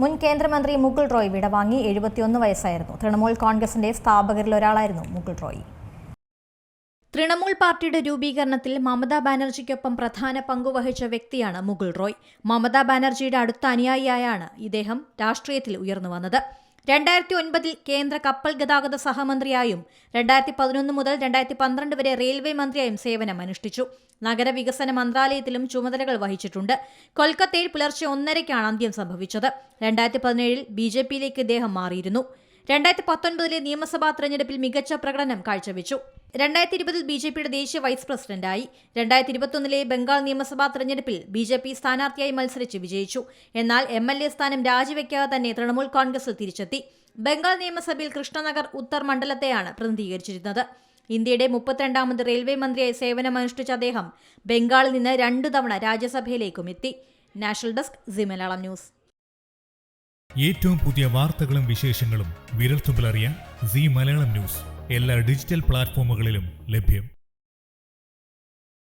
മുൻ കേന്ദ്രമന്ത്രി മുകുൾ റോയ് വിടവാങ്ങി. 71 വയസ്സായിരുന്നു. തൃണമൂൽ കോൺഗ്രസിന്റെ സ്ഥാപകരിൽ ഒരാളായിരുന്നു മുകുൾ റോയ്. തൃണമൂൽ പാർട്ടിയുടെ രൂപീകരണത്തിൽ മമതാ ബാനർജിക്കൊപ്പം പ്രധാന പങ്കുവഹിച്ച വ്യക്തിയാണ് മുകുൾ റോയ്. മമതാ ബാനർജിയുടെ അടുത്ത അനുയായിയായാണ് ഇദ്ദേഹം രാഷ്ട്രീയത്തിൽ ഉയർന്നുവന്നത്. 2009 കേന്ദ്ര കപ്പൽ ഗതാഗത സഹമന്ത്രിയായും 2011 മുതൽ 2012 വരെ റെയിൽവേ മന്ത്രിയായും സേവനമനുഷ്ഠിച്ചു. നഗരവികസന മന്ത്രാലയത്തിലും ചുമതലകൾ വഹിച്ചിട്ടുണ്ട്. കൊൽക്കത്തയിൽ പുലർച്ചെ 1:30-ക്കാണ് അന്ത്യം സംഭവിച്ചത്. 2017 BJPയിലേക്ക് ഇദ്ദേഹം മാറിയിരുന്നു. 2019 നിയമസഭാ തെരഞ്ഞെടുപ്പിൽ മികച്ച പ്രകടനം കാഴ്ചവെച്ചു. 2020 BJPയുടെ ദേശീയ വൈസ് പ്രസിഡന്റായി. 2021 ബംഗാൾ നിയമസഭാ തെരഞ്ഞെടുപ്പിൽ BJP സ്ഥാനാർത്ഥിയായി മത്സരിച്ച് വിജയിച്ചു. എന്നാൽ MLA സ്ഥാനം രാജിവെക്കാതെ തന്നെ തൃണമൂൽ കോൺഗ്രസിൽ തിരിച്ചെത്തി. ബംഗാൾ നിയമസഭയിൽ കൃഷ്ണനഗർ ഉത്തർ മണ്ഡലത്തെയാണ് പ്രതിനിധീകരിച്ചിരുന്നത്. ഇന്ത്യയുടെ 32ാമത് റെയിൽവേ മന്ത്രിയായി സേവനമനുഷ്ഠിച്ച അദ്ദേഹം ബംഗാളിൽ നിന്ന് 2 തവണ രാജ്യസഭയിലേക്കും എത്തി. National desk C Malayalam news. ഏറ്റവും പുതിയ വാർത്തകളും വിശേഷങ്ങളും വിരൽത്തുമ്പിലറിയാൻ സി മലയാളം ന്യൂസ് എല്ലാ ഡിജിറ്റൽ പ്ലാറ്റ്ഫോമുകളിലും ലഭ്യം.